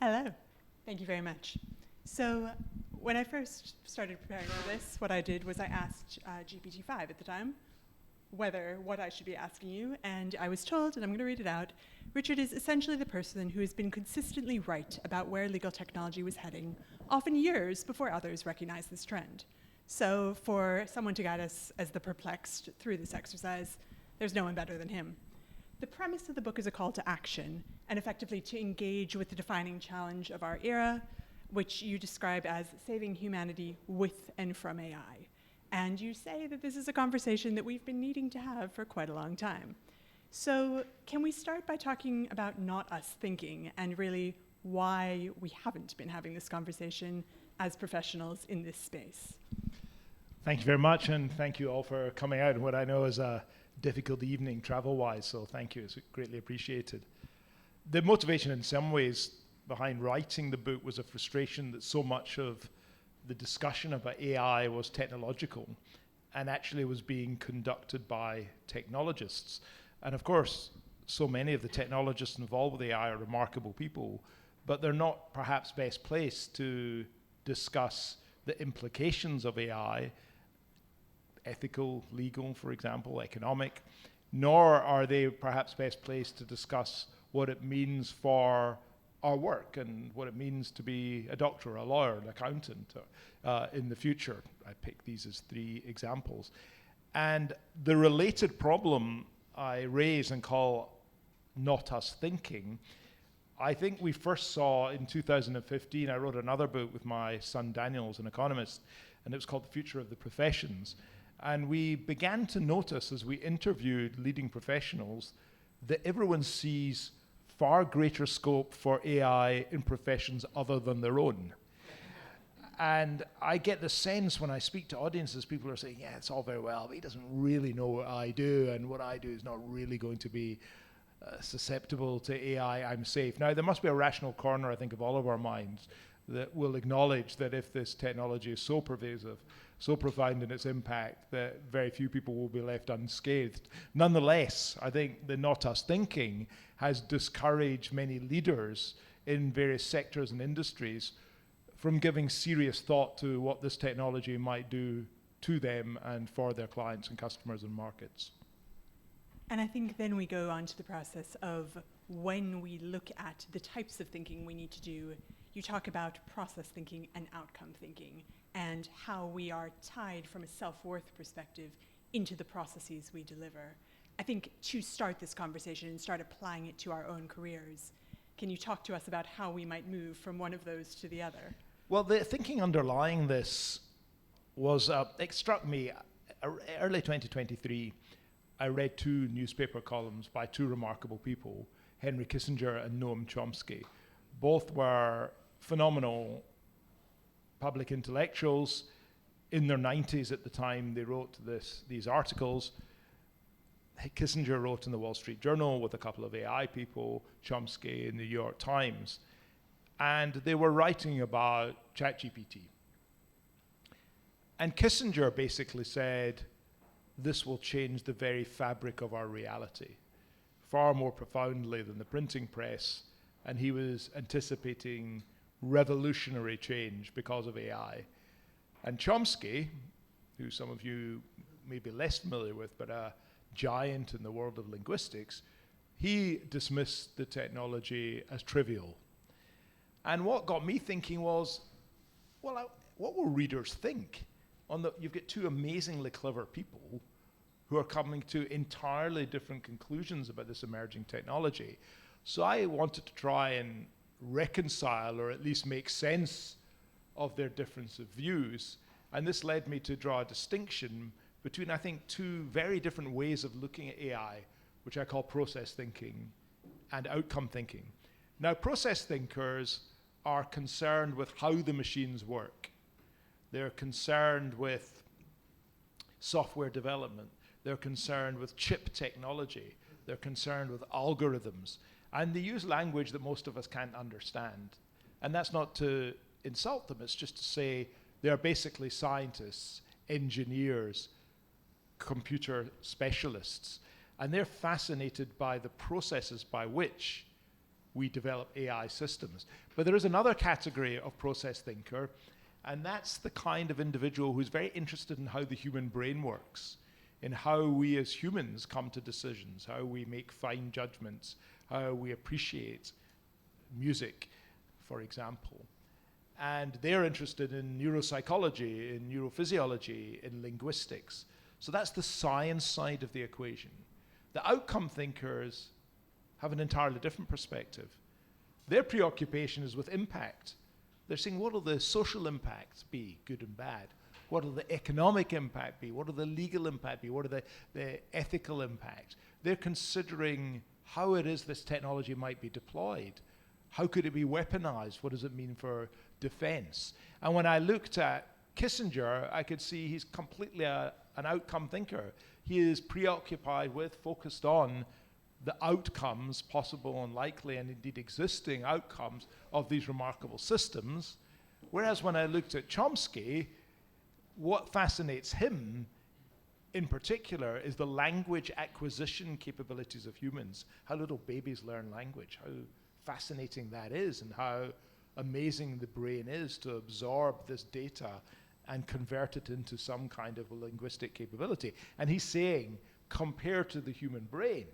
Hello. Thank you very much. So when I first started preparing for this, what I did was I asked GPT-5 at the time what I should be asking you, and I was told, and I'm going to read it out, Richard is essentially the person who has been consistently right about where legal technology was heading, often years before others recognized this trend. So for someone to guide us as the perplexed through this exercise, there's no one better than him. The premise of the book is a call to action, and effectively to engage with the defining challenge of our era, which you describe as saving humanity with and from AI. And you say that this is a conversation that we've been needing to have for quite a long time. So can we start by talking about not us thinking, and really why we haven't been having this conversation as professionals in this space? Thank you very much, and thank you all for coming out in what I know is a difficult evening travel-wise, so thank you, it's greatly appreciated. The motivation in some ways behind writing the book was a frustration that so much of the discussion about AI was technological and actually was being conducted by technologists. And of course, so many of the technologists involved with AI are remarkable people, but they're not perhaps best placed to discuss the implications of AI, ethical, legal, for example, economic, nor are they perhaps best placed to discuss what it means for our work and what it means to be a doctor, a lawyer, an accountant in the future. I picked these as 3 examples. And the related problem I raise and call not us thinking, I think we first saw in 2015. I wrote another book with my son Daniel, as an economist, and it was called The Future of the Professions. And we began to notice as we interviewed leading professionals that everyone sees far greater scope for AI in professions other than their own. And I get the sense when I speak to audiences, people are saying, yeah, it's all very well, but he doesn't really know what I do, and what I do is not really going to be susceptible to AI, I'm safe. Now, there must be a rational corner, I think, of all of our minds that will acknowledge that if this technology is so pervasive, so profound in its impact, that very few people will be left unscathed. Nonetheless, I think the not us thinking has discouraged many leaders in various sectors and industries from giving serious thought to what this technology might do to them and for their clients and customers and markets. And I think then we go on to the process of when we look at the types of thinking we need to do, you talk about process thinking and outcome thinking, and how we are tied from a self-worth perspective into the processes we deliver. I think to start this conversation and start applying it to our own careers, can you talk to us about how we might move from one of those to the other? Well, the thinking underlying this was, it struck me, early 2023, I read 2 newspaper columns by 2 remarkable people, Henry Kissinger and Noam Chomsky. Both were phenomenal public intellectuals. In their 90s at the time they wrote these articles. Kissinger wrote in the Wall Street Journal with a couple of AI people, Chomsky in the New York Times, and they were writing about ChatGPT. And Kissinger basically said, this will change the very fabric of our reality, far more profoundly than the printing press, and he was anticipating revolutionary change because of AI. And Chomsky, who some of you may be less familiar with, but a giant in the world of linguistics, he dismissed the technology as trivial. And what got me thinking was, well, what will readers think? You've got 2 amazingly clever people who are coming to entirely different conclusions about this emerging technology. So I wanted to try and reconcile, or at least make sense of their difference of views. And this led me to draw a distinction between, I think, 2 very different ways of looking at AI, which I call process thinking and outcome thinking. Now, process thinkers are concerned with how the machines work. They're concerned with software development. They're concerned with chip technology. They're concerned with algorithms. And they use language that most of us can't understand. And that's not to insult them, it's just to say they're basically scientists, engineers, computer specialists. And they're fascinated by the processes by which we develop AI systems. But there is another category of process thinker, and that's the kind of individual who's very interested in how the human brain works, in how we as humans come to decisions, how we make fine judgments, how we appreciate music, for example. And they're interested in neuropsychology, in neurophysiology, in linguistics. So that's the science side of the equation. The outcome thinkers have an entirely different perspective. Their preoccupation is with impact. They're saying, what will the social impacts be, good and bad? What will the economic impact be? What will the legal impact be? What are the ethical impact? They're considering how it is this technology might be deployed. How could it be weaponized? What does it mean for defense? And when I looked at Kissinger, I could see he's completely an outcome thinker. He is preoccupied with, focused on the outcomes, possible and likely and indeed existing outcomes of these remarkable systems. Whereas when I looked at Chomsky, what fascinates him in particular is the language acquisition capabilities of humans, how little babies learn language, how fascinating that is, and how amazing the brain is to absorb this data and convert it into some kind of a linguistic capability. And he's saying, compared to the human brain,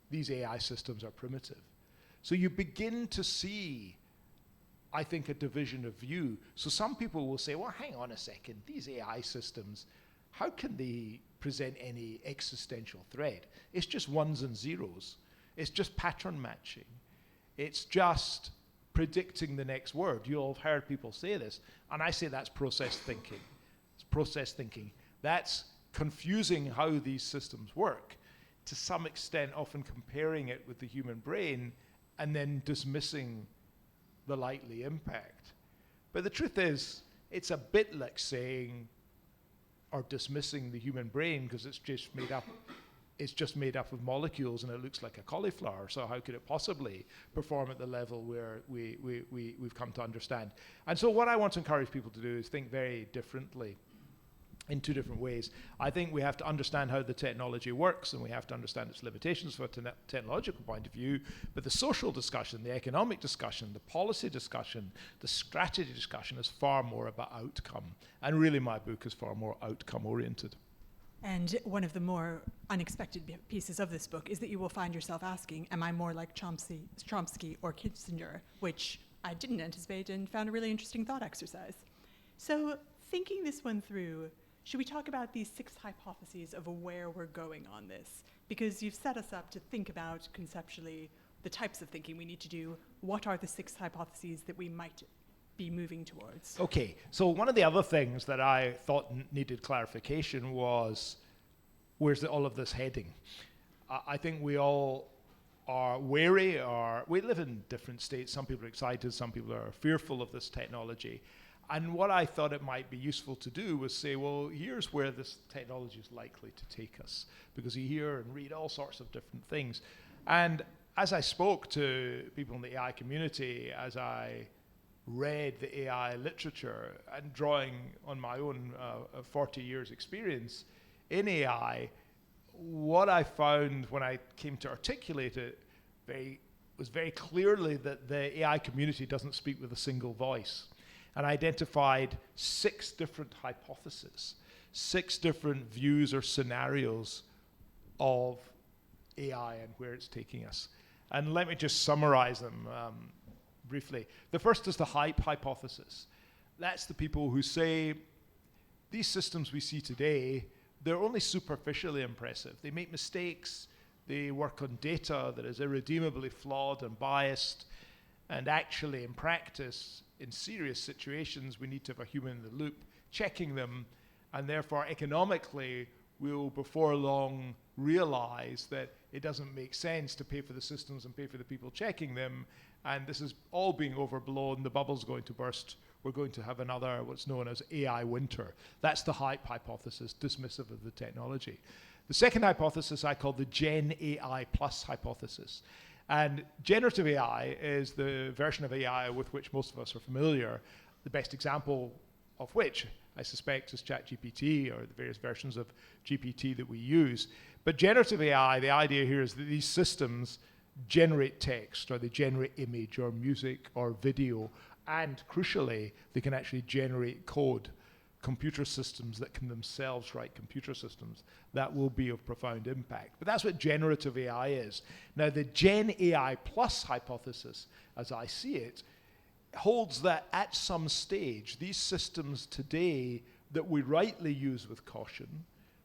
these AI systems are primitive. So you begin to see, I think, a division of view. So some people will say, well, hang on a second, these AI systems, how can they present any existential threat? It's just ones and zeros. It's just pattern matching. It's just predicting the next word. You'll have heard people say this, and I say that's process thinking. It's process thinking. That's confusing how these systems work, to some extent often comparing it with the human brain and then dismissing the likely impact. But the truth is, it's a bit like saying, or dismissing the human brain because it's just made up of molecules and it looks like a cauliflower, so how could it possibly perform at the level where we've come to understand? And so what I want to encourage people to do is think very differently in two different ways. I think we have to understand how the technology works, and we have to understand its limitations from a technological point of view, but the social discussion, the economic discussion, the policy discussion, the strategy discussion is far more about outcome. And really my book is far more outcome oriented. And one of the more unexpected pieces of this book is that you will find yourself asking, am I more like Chomsky or Kissinger, which I didn't anticipate and found a really interesting thought exercise. So thinking this one through, should we talk about these 6 hypotheses of where we're going on this? Because you've set us up to think about conceptually the types of thinking we need to do. What are the 6 hypotheses that we might be moving towards? Okay, so one of the other things that I thought needed clarification was, where's all of this heading? I think we all are wary, or we live in different states. Some people are excited, some people are fearful of this technology. And what I thought it might be useful to do was say, well, here's where this technology is likely to take us, because you hear and read all sorts of different things. And as I spoke to people in the AI community, as I read the AI literature and drawing on my own 40 years experience in AI, what I found when I came to articulate it was very clearly that the AI community doesn't speak with a single voice. And identified 6 different hypotheses, 6 different views or scenarios of AI and where it's taking us. And let me just summarize them briefly. The first is the hype hypothesis. That's the people who say, these systems we see today, they're only superficially impressive. They make mistakes, they work on data that is irredeemably flawed and biased, and actually in practice, in serious situations, we need to have a human in the loop checking them, and therefore economically, we'll before long realize that it doesn't make sense to pay for the systems and pay for the people checking them, and this is all being overblown, the bubble's going to burst, we're going to have another, what's known as AI winter. That's the hype hypothesis, dismissive of the technology. The second hypothesis I call the Gen AI plus hypothesis. And generative AI is the version of AI with which most of us are familiar, the best example of which I suspect is ChatGPT or the various versions of GPT that we use. But generative AI, the idea here is that these systems generate text, or they generate image or music or video, and crucially, they can actually generate code, computer systems that can themselves write computer systems. That will be of profound impact. But that's what generative AI is. Now, the Gen AI plus hypothesis, as I see it, holds that at some stage, these systems today that we rightly use with caution,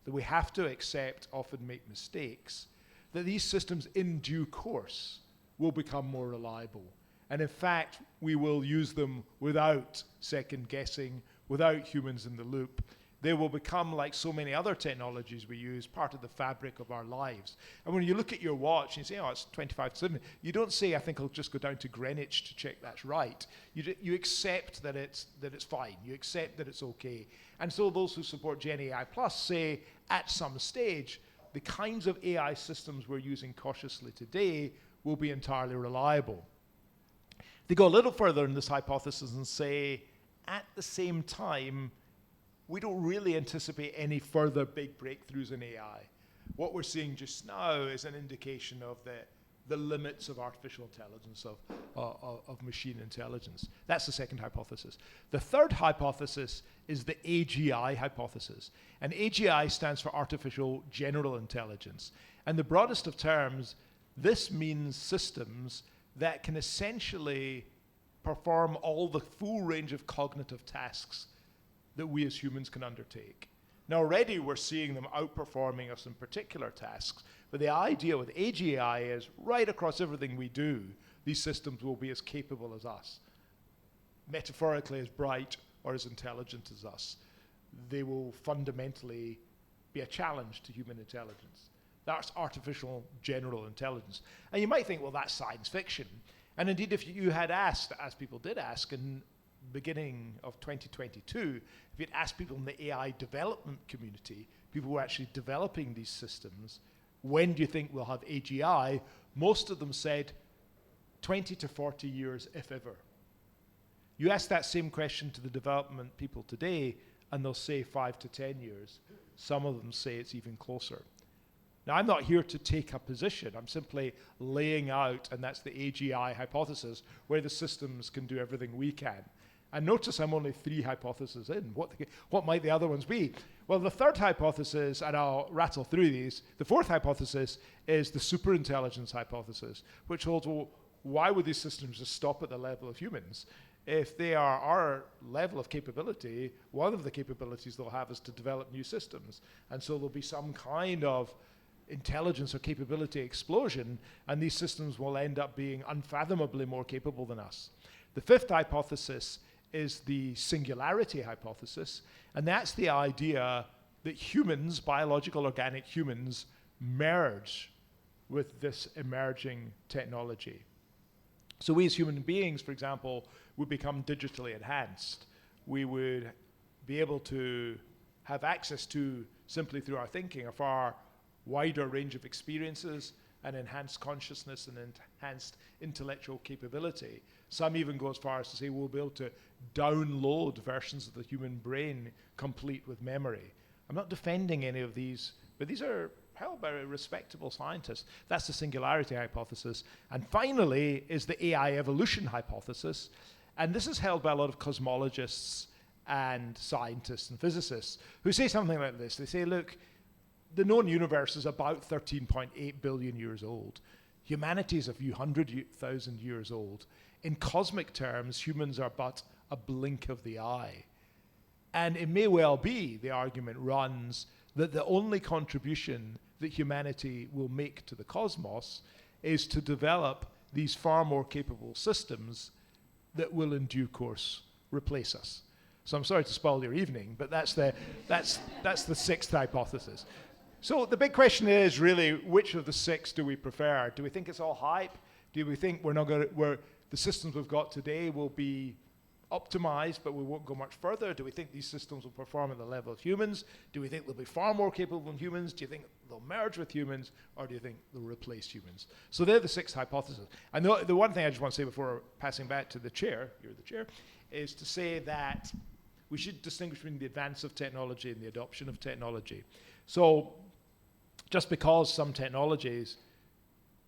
that we have to accept often make mistakes, that these systems in due course will become more reliable. And in fact, we will use them without second guessing, without humans in the loop. They will become, like so many other technologies we use, part of the fabric of our lives. And when you look at your watch and you say, oh, it's 25 to 7, you don't say, I think I'll just go down to Greenwich to check that's right. You accept that it's fine. You accept that it's okay. And so those who support Gen AI Plus say, at some stage, the kinds of AI systems we're using cautiously today will be entirely reliable. They go a little further in this hypothesis and say, at the same time, we don't really anticipate any further big breakthroughs in AI. What we're seeing just now is an indication of the limits of artificial intelligence, of machine intelligence. That's the second hypothesis. The third hypothesis is the AGI hypothesis. And AGI stands for Artificial General Intelligence. And the broadest of terms, this means systems that can essentially perform all the full range of cognitive tasks that we as humans can undertake. Now already we're seeing them outperforming us in particular tasks, but the idea with AGI is right across everything we do, these systems will be as capable as us, metaphorically as bright or as intelligent as us. They will fundamentally be a challenge to human intelligence. That's artificial general intelligence. And you might think, well, that's science fiction. And indeed, if you had asked, as people did ask in beginning of 2022, if you'd asked people in the AI development community, people who are actually developing these systems, when do you think we'll have AGI? Most of them said 20 to 40 years, if ever. You ask that same question to the development people today, and they'll say 5 to 10 years. Some of them say it's even closer. Now, I'm not here to take a position. I'm simply laying out, and that's the AGI hypothesis, where the systems can do everything we can. And notice I'm only 3 hypotheses in. What might the other ones be? Well, the third hypothesis, and I'll rattle through these, the fourth hypothesis is the superintelligence hypothesis, which holds, well, why would these systems just stop at the level of humans? If they are our level of capability, one of the capabilities they'll have is to develop new systems. And so there'll be some kind of intelligence or capability explosion, and these systems will end up being unfathomably more capable than us. The fifth hypothesis is the singularity hypothesis, and that's the idea that humans, biological organic humans, merge with this emerging technology. So we as human beings, for example, would become digitally enhanced. We would be able to have access to, simply through our thinking, a far wider range of experiences, and enhanced consciousness and enhanced intellectual capability. Some even go as far as to say we'll be able to download versions of the human brain complete with memory. I'm not defending any of these, but these are held by respectable scientists. That's the singularity hypothesis. And finally is the AI evolution hypothesis. And this is held by a lot of cosmologists and scientists and physicists who say something like this. They say, look, the known universe is about 13.8 billion years old. Humanity is a few 100,000 years old. In cosmic terms, humans are but a blink of the eye. And it may well be, the argument runs, that the only contribution that humanity will make to the cosmos is to develop these far more capable systems that will in due course replace us. So I'm sorry to spoil your evening, but that's the sixth hypothesis. So the big question is really, which of the 6 do we prefer? Do we think it's all hype? Do we think the systems we've got today will be optimized, but we won't go much further? Do we think these systems will perform at the level of humans? Do we think they'll be far more capable than humans? Do you think they'll merge with humans? Or do you think they'll replace humans? So they're the 6 hypotheses. And the one thing I just want to say before passing back to the chair, you're the chair, is to say that we should distinguish between the advance of technology and the adoption of technology. So just because some technologies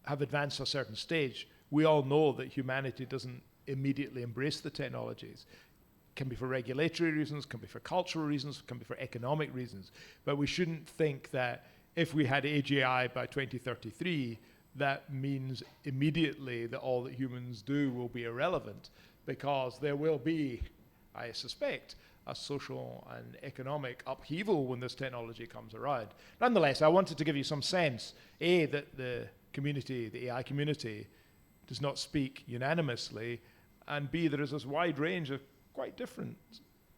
have advanced to a certain stage, we all know that humanity doesn't immediately embrace the technologies. It can be for regulatory reasons, can be for cultural reasons, can be for economic reasons. But we shouldn't think that if we had AGI by 2033, that means immediately that all that humans do will be irrelevant, because there will be, I suspect, a social and economic upheaval when this technology comes around. Nonetheless, I wanted to give you some sense, A, that the community, the AI community, does not speak unanimously, and B, there is this wide range of quite different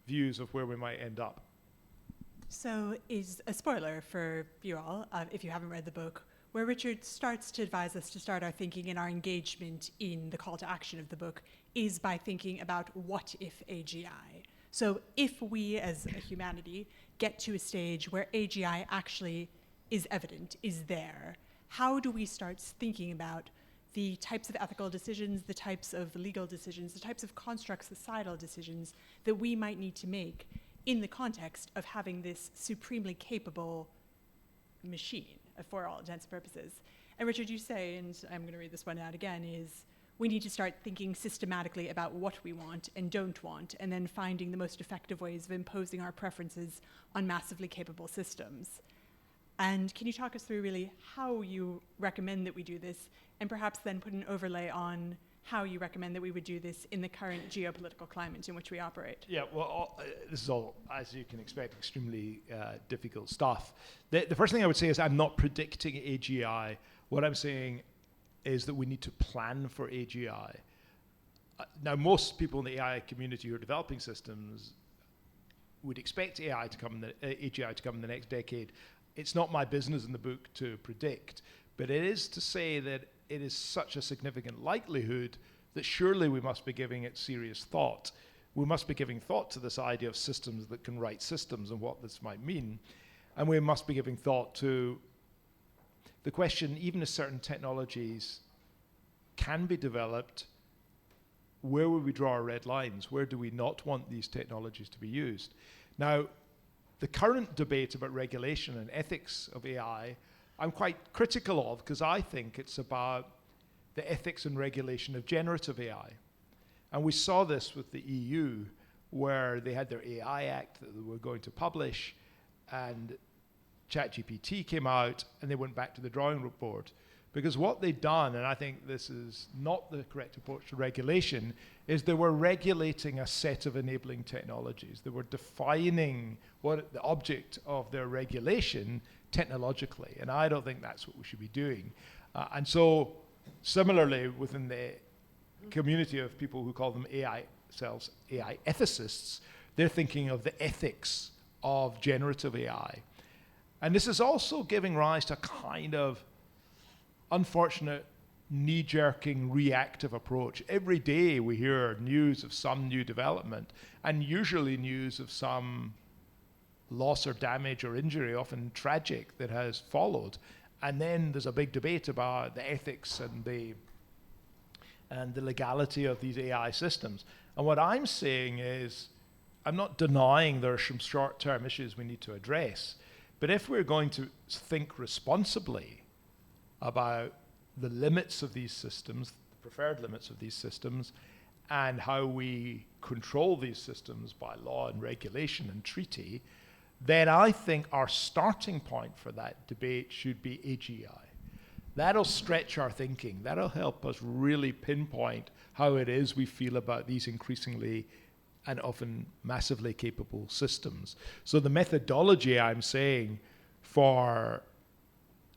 views of where we might end up. So is a spoiler for you all, if you haven't read the book, where Richard starts to advise us to start our thinking and our engagement in the call to action of the book is by thinking about what if AGI. So if we as a humanity get to a stage where AGI actually is evident, is there, how do we start thinking about the types of ethical decisions, the types of legal decisions, the types of construct societal decisions that we might need to make in the context of having this supremely capable machine for all intents and purposes? And Richard, you say, and I'm going to read this one out again, is we need to start thinking systematically about what we want and don't want, and then finding the most effective ways of imposing our preferences on massively capable systems. And can you talk us through really how you recommend that we do this, and perhaps then put an overlay on how you recommend that we would do this in the current geopolitical climate in which we operate? Yeah, well, this is all, as you can expect, extremely difficult stuff. The first thing I would say is I'm not predicting AGI. What I'm saying is that we need to plan for AGI. Now, most people in the AI community who are developing systems would expect AGI to come in the next decade. It's not my business in the book to predict, but it is to say that it is such a significant likelihood that surely we must be giving it serious thought. We must be giving thought to this idea of systems that can write systems and what this might mean. And we must be giving thought to the question, even as certain technologies can be developed, where will we draw our red lines? Where do we not want these technologies to be used? Now, the current debate about regulation and ethics of AI, I'm quite critical of, because I think it's about the ethics and regulation of generative AI. And we saw this with the EU, where they had their AI Act that they were going to publish, and ChatGPT came out, and they went back to the drawing board. Because what they'd done, and I think this is not the correct approach to regulation, is they were regulating a set of enabling technologies. They were defining what the object of their regulation technologically, and I don't think that's what we should be doing. And so, similarly, within the community of people who call them AI ethicists, they're thinking of the ethics of generative AI. And this is also giving rise to a kind of unfortunate knee-jerking reactive approach. Every day we hear news of some new development, and usually news of some loss or damage or injury, often tragic, that has followed. And then there's a big debate about the ethics and the legality of these AI systems. And what I'm saying is, I'm not denying there are some short-term issues we need to address, but if we're going to think responsibly about the limits of these systems, the preferred limits of these systems, and how we control these systems by law and regulation and treaty, then I think our starting point for that debate should be AGI. That'll stretch our thinking. That'll help us really pinpoint how it is we feel about these increasingly and often massively capable systems. So the methodology, I'm saying, for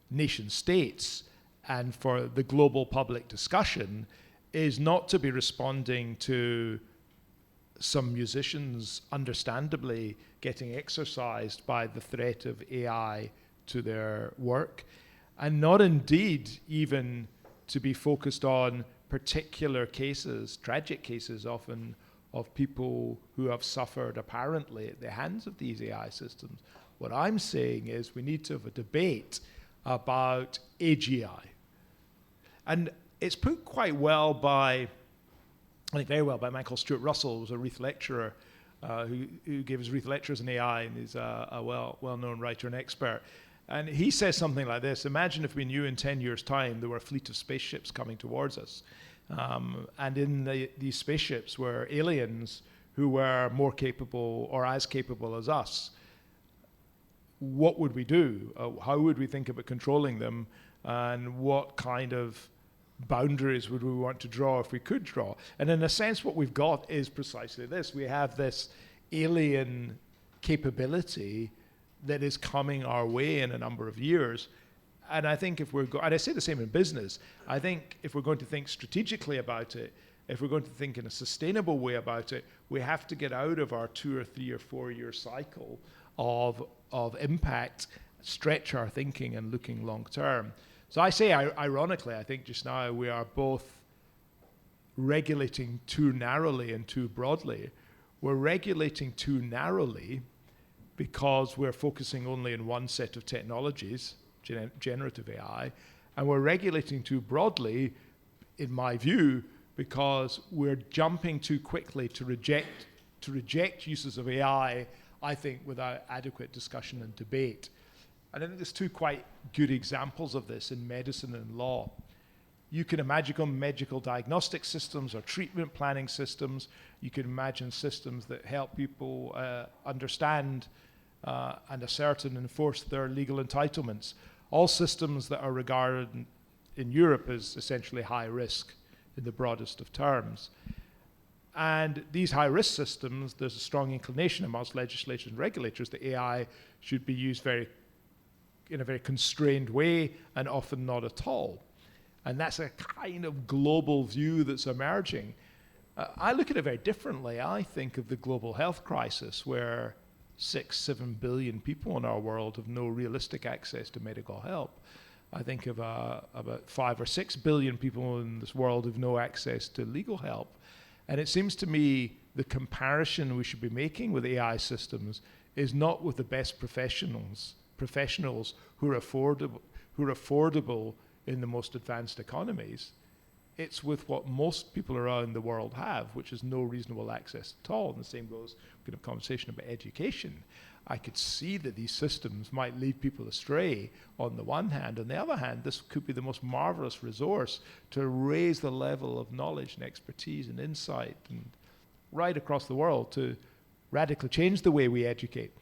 nation states and for the global public discussion is not to be responding to some musicians understandably getting exercised by the threat of AI to their work, and not indeed even to be focused on particular cases, tragic cases often, of people who have suffered apparently at the hands of these AI systems. What I'm saying is we need to have a debate about AGI. And it's put quite well by, I think very well, by Michael Stuart Russell, who was a Reith lecturer, who gave his Reith lectures in AI, and is a well-known writer and expert. And he says something like this: imagine if we knew in 10 years' time there were a fleet of spaceships coming towards us. And in these spaceships were aliens who were more capable or as capable as us. What would we do? How would we think about controlling them? And what kind of boundaries would we want to draw if we could draw? And in a sense, what we've got is precisely this. We have this alien capability that is coming our way in a number of years. And I think if we're and I say the same in business, I think if we're going to think strategically about it, if we're going to think in a sustainable way about it, we have to get out of our 2 or 3 or 4 year cycle of impact, stretch our thinking and looking long term. So I say, ironically, I think just now we are both regulating too narrowly and too broadly. We're regulating too narrowly because we're focusing only on one set of technologies, generative AI, and we're regulating too broadly, in my view, because we're jumping too quickly to reject uses of AI, I think, without adequate discussion and debate. And I think there's 2 quite good examples of this in medicine and law. You can imagine medical diagnostic systems or treatment planning systems. You can imagine systems that help people understand and assert and enforce their legal entitlements. All systems that are regarded in Europe as essentially high risk in the broadest of terms. And these high risk systems, there's a strong inclination amongst legislators and regulators that AI should be used in a very constrained way and often not at all. And that's a kind of global view that's emerging. I look at it very differently. I think of the global health crisis where 6-7 billion people in our world have no realistic access to medical help. I think of about 5 or 6 billion people in this world who've no access to legal help. And it seems to me the comparison we should be making with AI systems is not with the best professionals who are affordable in the most advanced economies. It's with what most people around the world have, which is no reasonable access at all. And the same goes, we could have a conversation about education. I could see that these systems might lead people astray on the one hand. On the other hand, this could be the most marvelous resource to raise the level of knowledge and expertise and insight and right across the world to radically change the way we educate.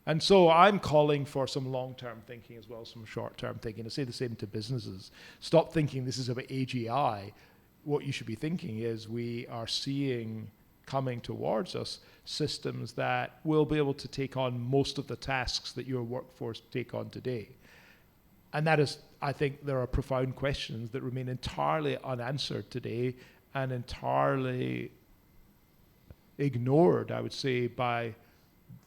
And so I'm calling for some long-term thinking as well as some short-term thinking. I say the same to businesses. Stop thinking this is about AGI. What you should be thinking is we are seeing coming towards us systems that will be able to take on most of the tasks that your workforce take on today. And that is, I think there are profound questions that remain entirely unanswered today and entirely ignored, I would say, by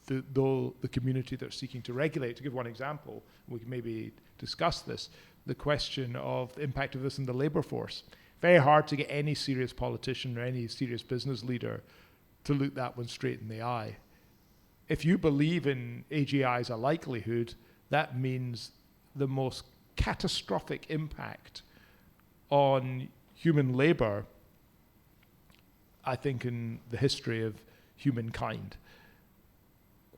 the community that's seeking to regulate. To give one example, we can maybe discuss this, the question of the impact of this in the labor force. Very hard to get any serious politician or any serious business leader to look that one straight in the eye. If you believe in AGI as a likelihood, that means the most catastrophic impact on human labor, I think, in the history of humankind.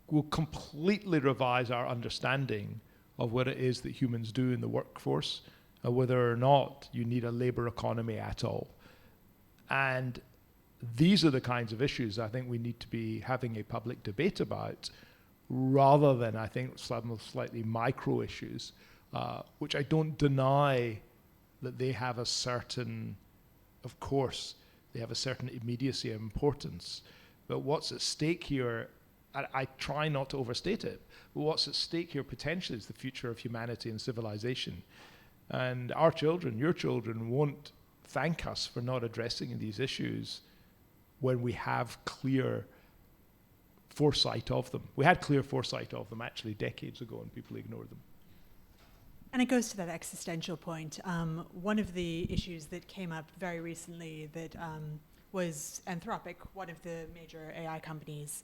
Will completely revise our understanding of what it is that humans do in the workforce, and whether or not you need a labor economy at all. And these are the kinds of issues I think we need to be having a public debate about, rather than, I think, some slightly micro issues, which I don't deny that they have a certain, of course, they have a certain immediacy and importance. But what's at stake here, I try not to overstate it, but what's at stake here potentially is the future of humanity and civilization. And our children, your children, won't thank us for not addressing these issues when we have clear foresight of them. We had clear foresight of them actually decades ago, and people ignored them. And it goes to that existential point. One of the issues that came up very recently that was Anthropic, one of the major AI companies,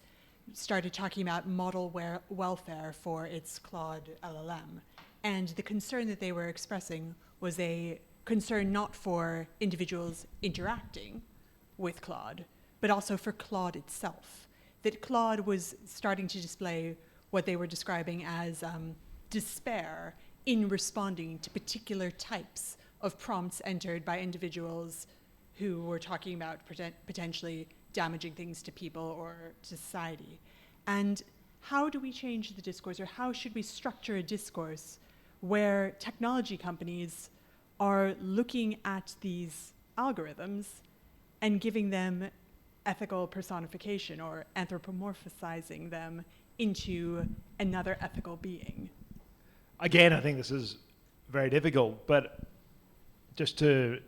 started talking about model welfare for its Claude LLM. And the concern that they were expressing was a concern not for individuals interacting with Claude, but also for Claude itself. That Claude was starting to display what they were describing as despair in responding to particular types of prompts entered by individuals who were talking about potentially damaging things to people or to society. And how do we change the discourse, or how should we structure a discourse where technology companies are looking at these algorithms and giving them ethical personification or anthropomorphizing them into another ethical being? Again, I think this is very difficult, but just to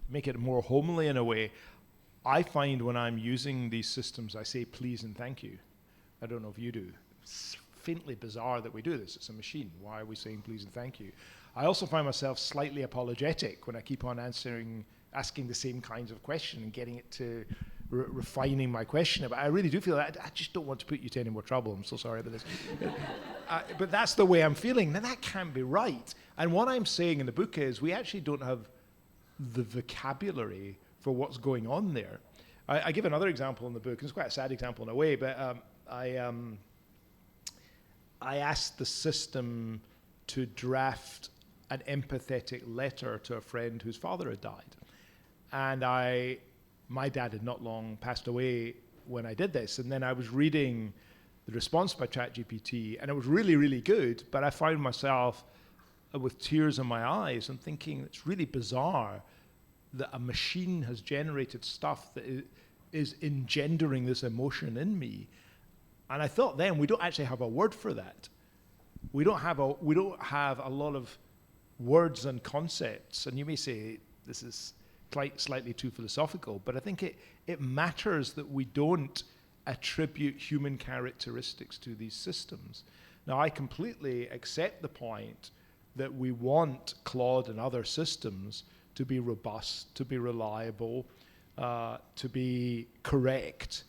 make it more homely in a way, I find when I'm using these systems, I say please and thank you. I don't know if you do. It's faintly bizarre that we do this. It's a machine. Why are we saying please and thank you? I also find myself slightly apologetic when I keep on asking the same kinds of question and getting it to refining my question. But I really do feel that I just don't want to put you to any more trouble. I'm so sorry about this. But that's the way I'm feeling. Now, that can't be right. And what I'm saying in the book is we actually don't have the vocabulary for what's going on there. I give another example in the book, and it's quite a sad example in a way, but I asked the system to draft an empathetic letter to a friend whose father had died. And my dad had not long passed away when I did this. And then I was reading the response by ChatGPT, and it was really, really good, but I found myself with tears in my eyes and thinking it's really bizarre that a machine has generated stuff that is engendering this emotion in me. And I thought then, we don't actually have a word for that. We don't have a lot of words and concepts. And you may say this is slightly too philosophical, but I think it matters that we don't attribute human characteristics to these systems. Now, I completely accept the point that we want Claude and other systems to be robust, to be reliable, to be correct.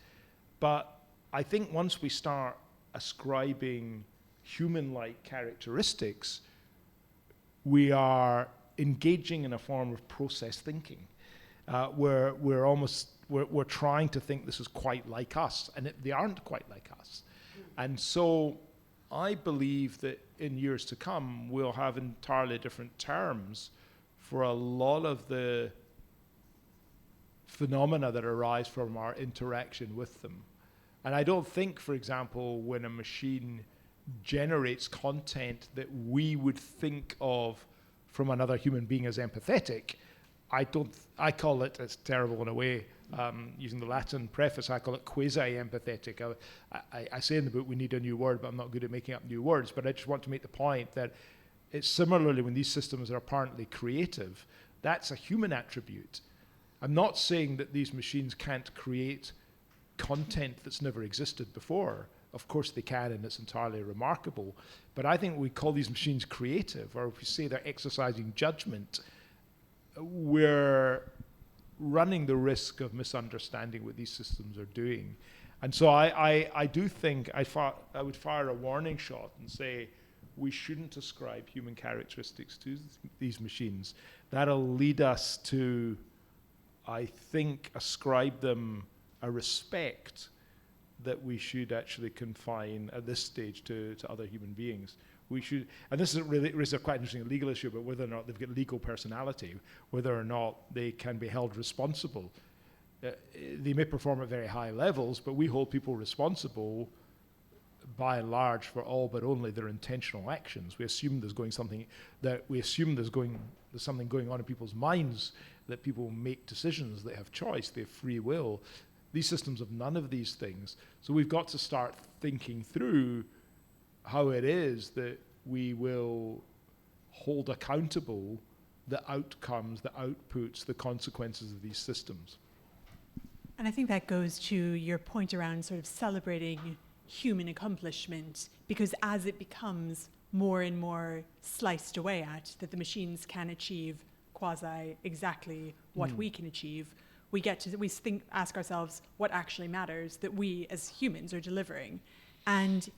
But I think once we start ascribing human-like characteristics, we are engaging in a form of process thinking, where we're trying to think this is quite like us, and they aren't quite like us. And so I believe that in years to come, we'll have entirely different terms for a lot of the phenomena that arise from our interaction with them. And I don't think, for example, when a machine generates content that we would think of from another human being as empathetic, I call it, it's terrible in a way, using the Latin preface, I call it quasi-empathetic. I say in the book we need a new word, but I'm not good at making up new words, but I just want to make the point that it's similarly when these systems are apparently creative, that's a human attribute. I'm not saying that these machines can't create content that's never existed before. Of course they can, and it's entirely remarkable. But I think we call these machines creative, or if we say they're exercising judgment, we're running the risk of misunderstanding what these systems are doing. And so I do think I would fire a warning shot and say we shouldn't ascribe human characteristics to these machines. That'll lead us to, I think, ascribe them a respect that we should actually confine at this stage to other human beings. We should, and this is a quite interesting legal issue, but whether or not they've got legal personality, whether or not they can be held responsible. They may perform at very high levels, but we hold people responsible by and large for all but only their intentional actions. We assume there's something going on in people's minds, that people make decisions, they have choice, they have free will. These systems have none of these things. So we've got to start thinking through how it is that we will hold accountable the outcomes, the outputs, the consequences of these systems. And I think that goes to your point around sort of celebrating human accomplishment, because as it becomes more and more sliced away at, that the machines can achieve quasi exactly what we can achieve, we ask ourselves what actually matters that we as humans are delivering. And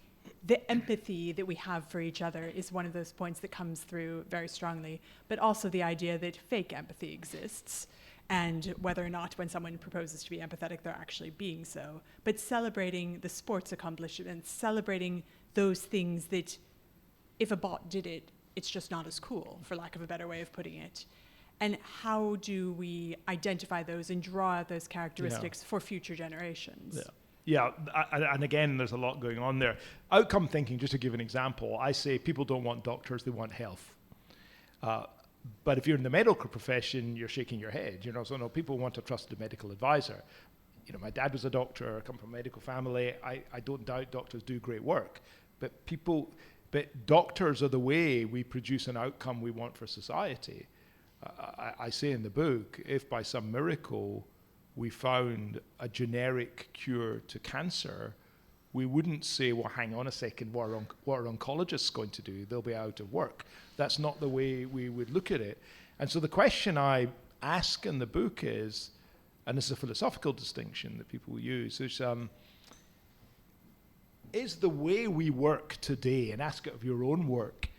the empathy that we have for each other is one of those points that comes through very strongly, but also the idea that fake empathy exists, and whether or not when someone proposes to be empathetic, they're actually being so. But celebrating the sports accomplishments, celebrating those things that if a bot did it, it's just not as cool, for lack of a better way of putting it. And how do we identify those and draw out those characteristics for future generations? And again, there's a lot going on there. Outcome thinking, just to give an example, I say people don't want doctors, they want health. But if you're in the medical profession, you're shaking your head, so no, people want a trusted medical advisor. My dad was a doctor, I come from a medical family. I don't doubt doctors do great work, but doctors are the way we produce an outcome we want for society. I say in the book, if by some miracle we found a generic cure to cancer, we wouldn't say, well, hang on a second, what are oncologists going to do? They'll be out of work. That's not the way we would look at it. And so the question I ask in the book is, and this is a philosophical distinction that people use, is the way we work today, and ask it of your own work,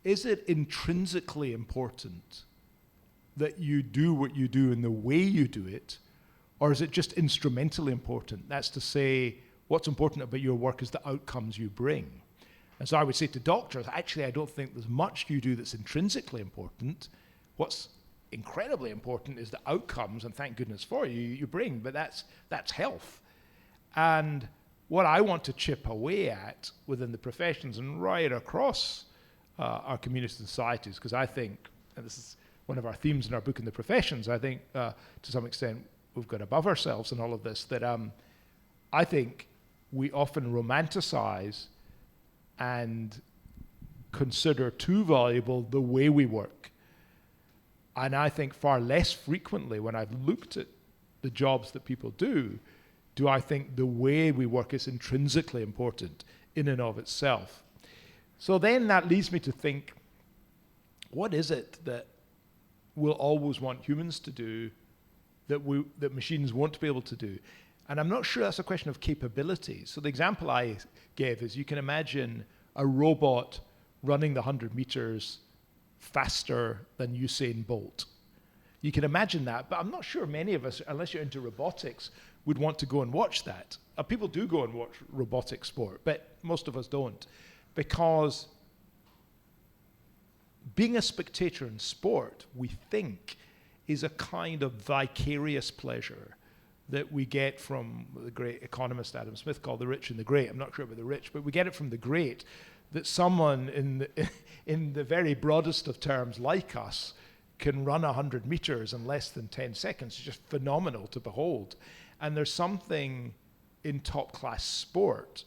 is it intrinsically important that you do what you do in the way you do it, or is it just instrumentally important? That's to say, what's important about your work is the outcomes you bring. And so I would say to doctors, actually, I don't think there's much you do that's intrinsically important. What's incredibly important is the outcomes, and thank goodness for you bring, but that's health. And what I want to chip away at within the professions and right across our communities and societies, because I think, and this is one of our themes in our book in the professions, I think to some extent we've got above ourselves in all of this, that I think we often romanticize and consider too valuable the way we work. And I think far less frequently, when I've looked at the jobs that people do I think the way we work is intrinsically important in and of itself. So then that leads me to think, what is it that we'll always want humans to do that machines won't be able to do? And I'm not sure that's a question of capability. So the example I gave is you can imagine a robot running the 100 meters faster than Usain Bolt. You can imagine that, but I'm not sure many of us, unless you're into robotics, would want to go and watch that. People do go and watch robotic sport, but most of us don't, because being a spectator in sport, we think, is a kind of vicarious pleasure that we get from the great economist Adam Smith called the rich and the great. I'm not sure about the rich, but we get it from the great, that someone in the very broadest of terms like us can run 100 meters in less than 10 seconds. It's just phenomenal to behold. And there's something in top class sport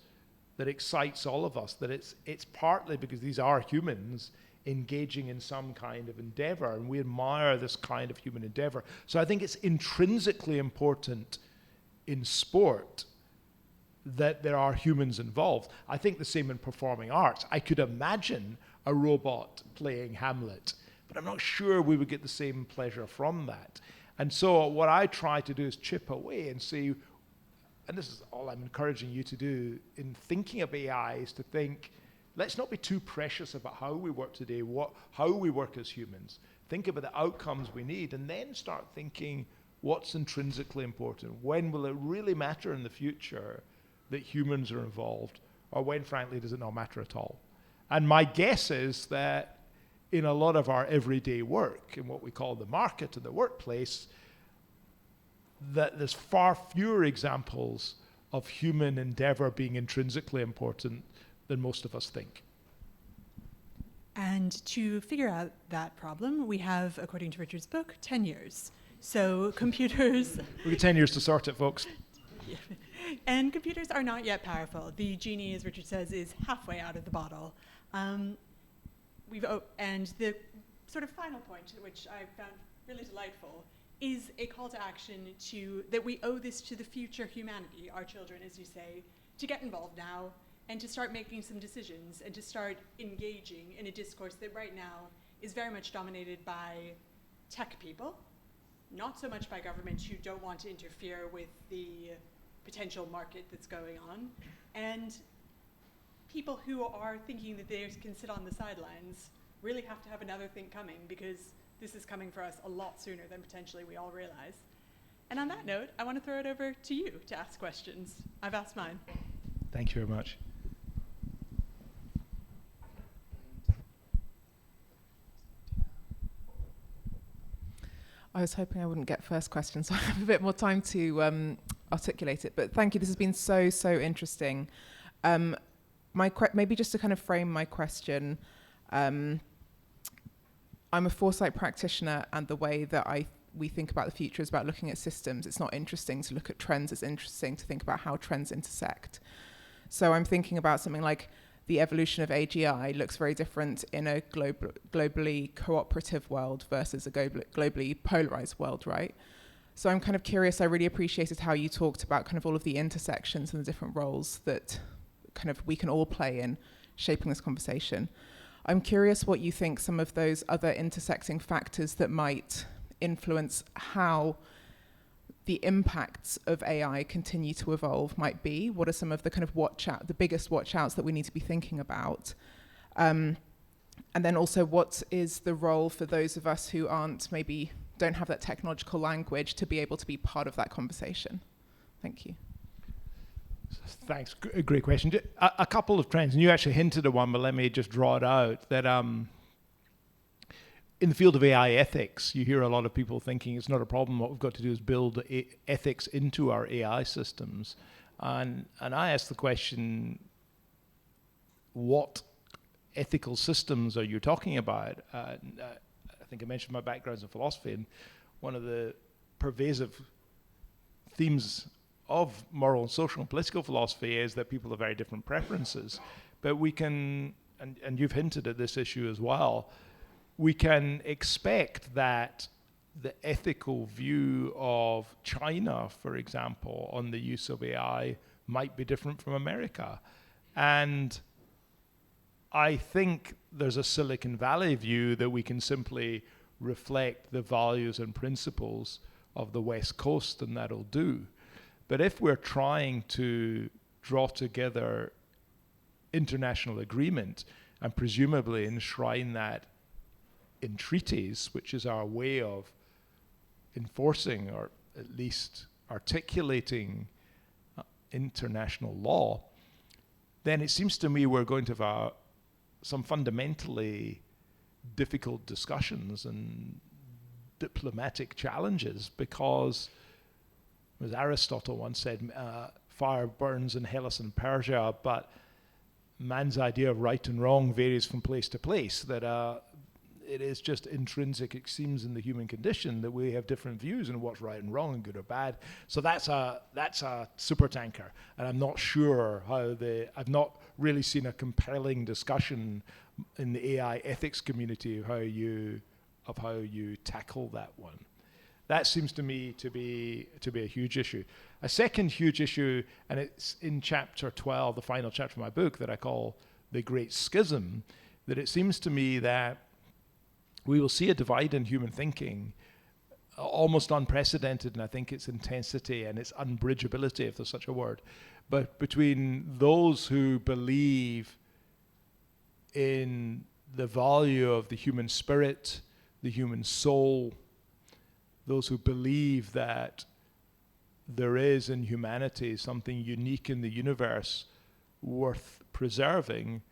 that excites all of us, that it's partly because these are humans engaging in some kind of endeavor, and we admire this kind of human endeavor. So I think it's intrinsically important in sport that there are humans involved. I think the same in performing arts. I could imagine a robot playing Hamlet, but I'm not sure we would get the same pleasure from that. And so what I try to do is chip away and see, and this is all I'm encouraging you to do in thinking of AI, is to think, let's not be too precious about how we work today, how we work as humans. Think about the outcomes we need, and then start thinking what's intrinsically important. When will it really matter in the future that humans are involved, or when, frankly, does it not matter at all? And my guess is that in a lot of our everyday work, in what we call the market and the workplace, that there's far fewer examples of human endeavor being intrinsically important than most of us think. And to figure out that problem, we have, according to Richard's book, 10 years. So computers... We get 10 years to sort it, folks. Yeah. And computers are not yet powerful. The genie, as Richard says, is halfway out of the bottle. And the sort of final point, which I found really delightful, is a call to action that we owe this to the future humanity, our children, as you say, to get involved now and to start making some decisions and to start engaging in a discourse that right now is very much dominated by tech people, not so much by governments who don't want to interfere with the potential market that's going on, and people who are thinking that they can sit on the sidelines really have to have another thing coming, because this is coming for us a lot sooner than potentially we all realize. And on that note, I want to throw it over to you to ask questions. I've asked mine. Thank you very much. I was hoping I wouldn't get first question, so I have a bit more time to articulate it. But thank you. This has been so interesting. Maybe just to kind of frame my question, I'm a foresight practitioner, and the way that we think about the future is about looking at systems. It's not interesting to look at trends. It's interesting to think about how trends intersect. So I'm thinking about something like the evolution of AGI looks very different in a globally cooperative world versus a globally polarized world, right? So I'm kind of curious. I really appreciated how you talked about kind of all of the intersections and the different roles that kind of we can all play in shaping this conversation. I'm curious what you think some of those other intersecting factors that might influence how the impacts of AI continue to evolve might be. What are some of the kind of the biggest watch outs that we need to be thinking about? And then also, what is the role for those of us who don't have that technological language to be able to be part of that conversation? Thank you. Thanks. Great question. A couple of trends, and you actually hinted at one, but let me just draw it out. That in the field of AI ethics, you hear a lot of people thinking it's not a problem. What we've got to do is build ethics into our AI systems. And I ask the question, what ethical systems are you talking about? I think I mentioned my background in philosophy, and one of the pervasive themes of moral and social and political philosophy is that people have very different preferences. But we can, and you've hinted at this issue as well, we can expect that the ethical view of China, for example, on the use of AI might be different from America. And I think there's a Silicon Valley view that we can simply reflect the values and principles of the West Coast, and that'll do. But if we're trying to draw together international agreement and presumably enshrine that in treaties, which is our way of enforcing or at least articulating international law, then it seems to me we're going to have some fundamentally difficult discussions and diplomatic challenges, because, as Aristotle once said, fire burns in Hellas and Persia, but man's idea of right and wrong varies from place to place. That it is just intrinsic, it seems, in the human condition that we have different views on what's right and wrong and good or bad. So that's a super tanker, and I'm not sure I've not really seen a compelling discussion in the AI ethics community of how you tackle that one. That seems to me to be a huge issue. A second huge issue, and it's in chapter 12, the final chapter of my book, that I call The Great Schism, that it seems to me that we will see a divide in human thinking, almost unprecedented in, I think, its intensity and its unbridgeability, if there's such a word, but between those who believe in the value of the human spirit, the human soul, those who believe that there is in humanity something unique in the universe worth preserving,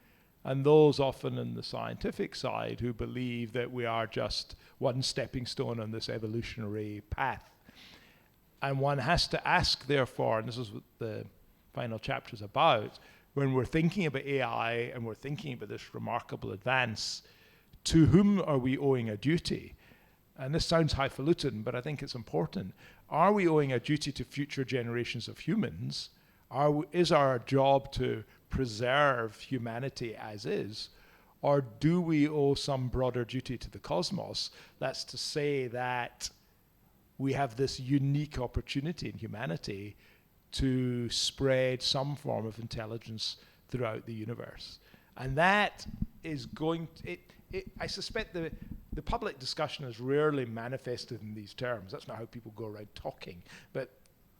and those often in the scientific side who believe that we are just one stepping stone on this evolutionary path. And one has to ask, therefore, and this is what the final chapter is about, when we're thinking about AI and we're thinking about this remarkable advance, to whom are we owing a duty? And this sounds highfalutin, but I think it's important. Are we owing a duty to future generations of humans? Is our job to preserve humanity as is? Or do we owe some broader duty to the cosmos? That's to say that we have this unique opportunity in humanity to spread some form of intelligence throughout the universe. And that is going to, I suspect the public discussion is rarely manifested in these terms. That's not how people go around talking. But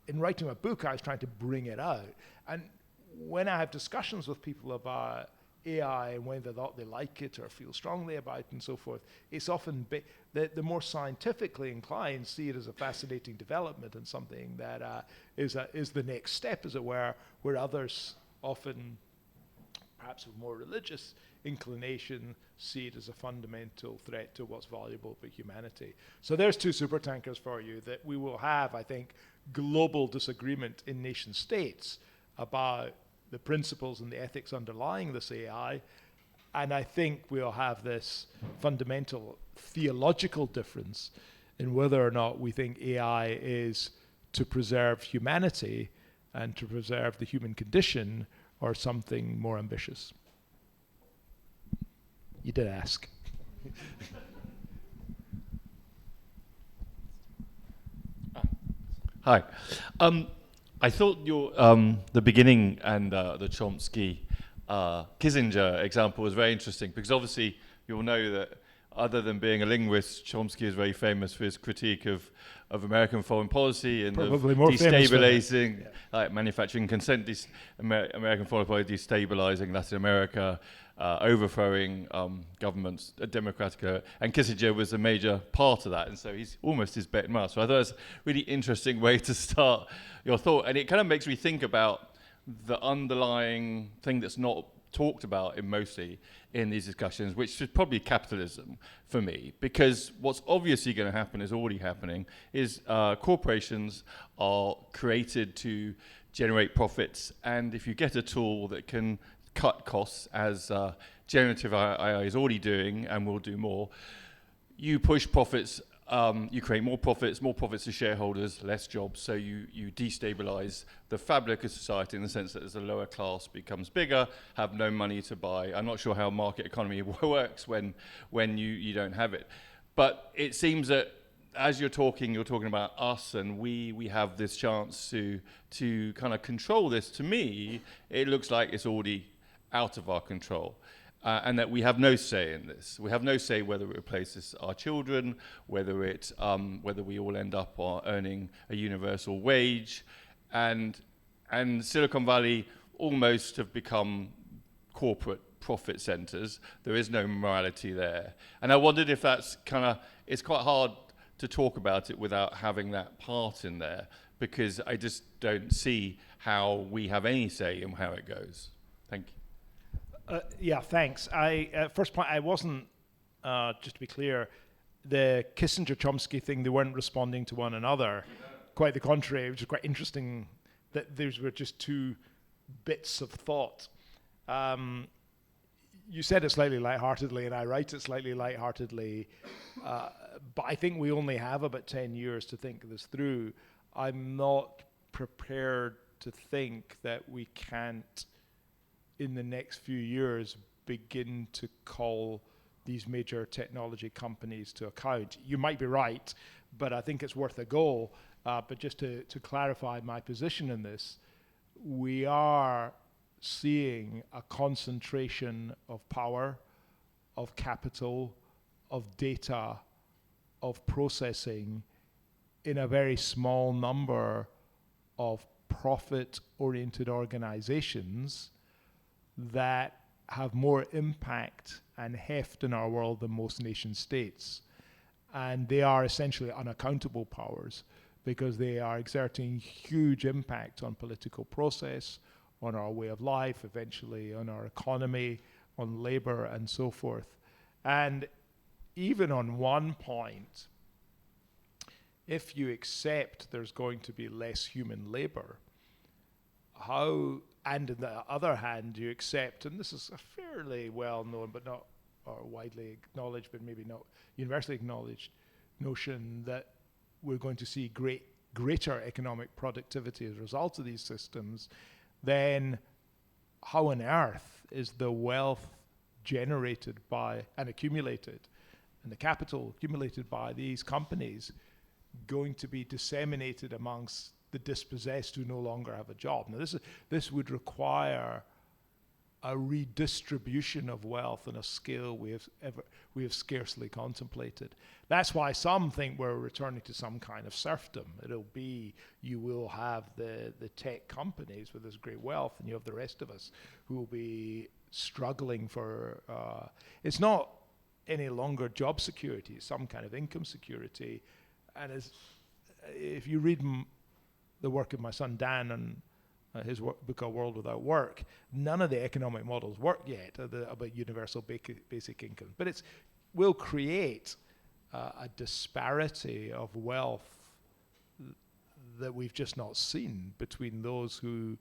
in writing a book, I was trying to bring it out. And when I have discussions with people about AI and whether they like it or feel strongly about it and so forth, it's often the more scientifically inclined see it as a fascinating development and something that is the next step, as it were, where others often perhaps with more religious inclination, see it as a fundamental threat to what's valuable for humanity. So there's two supertankers for you that we will have, I think, global disagreement in nation states about the principles and the ethics underlying this AI. And I think we'll have this fundamental theological difference in whether or not we think AI is to preserve humanity and to preserve the human condition, or something more ambitious. You did ask. Hi. I thought your the beginning and the Chomsky Kissinger example was very interesting, because obviously you'll know that other than being a linguist, Chomsky is very famous for his critique of American foreign policy and Probably of more famous for destabilizing, like manufacturing consent, American foreign policy destabilizing Latin America, overthrowing governments, democratic, and Kissinger was a major part of that, and so he's almost his bet master. So I thought it was a really interesting way to start your thought, and it kind of makes me think about the underlying thing that's not talked about mostly in these discussions, which is probably capitalism for me, because what's obviously going to happen, is already happening, is corporations are created to generate profits, and if you get a tool that can cut costs, as generative AI is already doing and will do more, you push profits, you create more profits to shareholders, less jobs, so you destabilize the fabric of society in the sense that as the lower class becomes bigger, have no money to buy. I'm not sure how market economy works when you don't have it. But it seems that as you're talking about us, and we have this chance to kind of control this. To me, it looks like it's already out of our control. And that we have no say in this. We have no say whether it replaces our children, whether we all end up earning a universal wage, and Silicon Valley almost have become corporate profit centers. There is no morality there, and I wondered if that's it's quite hard to talk about it without having that part in there, because I just don't see how we have any say in how it goes. Thank you. Yeah, thanks. First point, I wasn't, just to be clear, the Kissinger-Chomsky thing, they weren't responding to one another. Quite the contrary, which is quite interesting that those were just two bits of thought. You said it slightly lightheartedly, and I write it slightly lightheartedly, but I think we only have about 10 years to think this through. I'm not prepared to think that we can't, in the next few years, begin to call these major technology companies to account. You might be right, but I think it's worth a go. But just to clarify my position in this, we are seeing a concentration of power, of capital, of data, of processing in a very small number of profit-oriented organizations that have more impact and heft in our world than most nation states. And they are essentially unaccountable powers, because they are exerting huge impact on political process, on our way of life, eventually on our economy, on labor, and so forth. And even on one point, if you accept there's going to be less human labor, and on the other hand, you accept, and this is a fairly well-known but not widely acknowledged, but maybe not universally acknowledged notion that we're going to see greater economic productivity as a result of these systems, then how on earth is the wealth generated by and accumulated, and the capital accumulated by these companies going to be disseminated amongst the dispossessed who no longer have a job? Now, this would require a redistribution of wealth on a scale we have scarcely contemplated. That's why some think we're returning to some kind of serfdom. You will have the tech companies with this great wealth, and you have the rest of us who will be struggling for, it's not any longer job security, it's some kind of income security. And if you read the work of my son Dan his book, A World Without Work, none of the economic models work yet about universal basic income. But it will create a disparity of wealth that we've just not seen between those who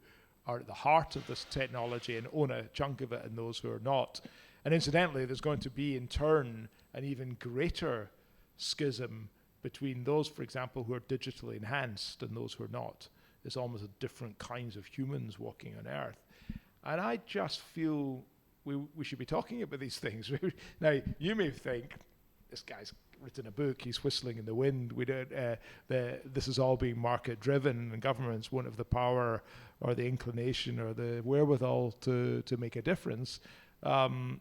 are at the heart of this technology and own a chunk of it and those who are not. And incidentally, there's going to be in turn an even greater schism between those, for example, who are digitally enhanced and those who are not. There's almost different kinds of humans walking on Earth. And I just feel we should be talking about these things. Now, you may think, this guy's written a book, he's whistling in the wind. We don't. This is all being market driven, and governments won't have the power or the inclination or the wherewithal to make a difference. And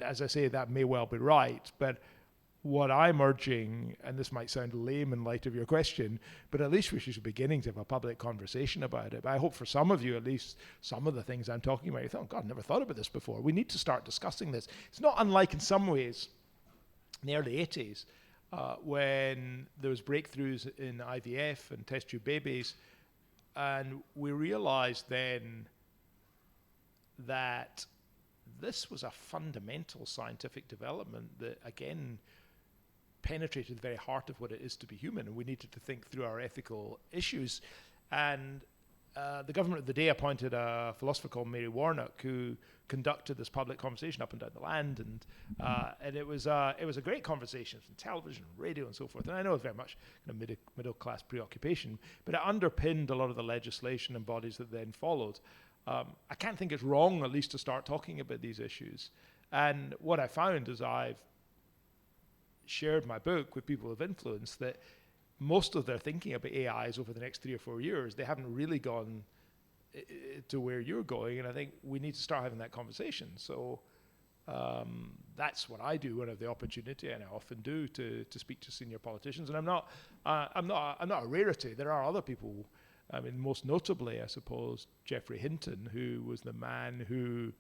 as I say, that may well be right, but what I'm urging, and this might sound lame in light of your question, but at least we should be beginning to have a public conversation about it. But I hope for some of you, at least some of the things I'm talking about, you thought, God, I never thought about this before. We need to start discussing this. It's not unlike in some ways in the early 80s when there was breakthroughs in IVF and test tube babies, and we realized then that this was a fundamental scientific development that, again, penetrated the very heart of what it is to be human, and we needed to think through our ethical issues. And the government of the day appointed a philosopher called Mary Warnock who conducted this public conversation up and down the land, and it was a great conversation from television, radio, and so forth. And I know it's very much kind of middle class preoccupation, but it underpinned a lot of the legislation and bodies that then followed. I can't think it's wrong, at least, to start talking about these issues. And what I found as I've shared my book with people of influence, that most of their thinking about AIs over the next 3 or 4 years, they haven't really gone to where you're going. And I think we need to start having that conversation. So that's what I do when I have the opportunity, and I often do, to speak to senior politicians. And I'm not a rarity. There are other people. I mean, most notably, I suppose, Geoffrey Hinton, who was the man who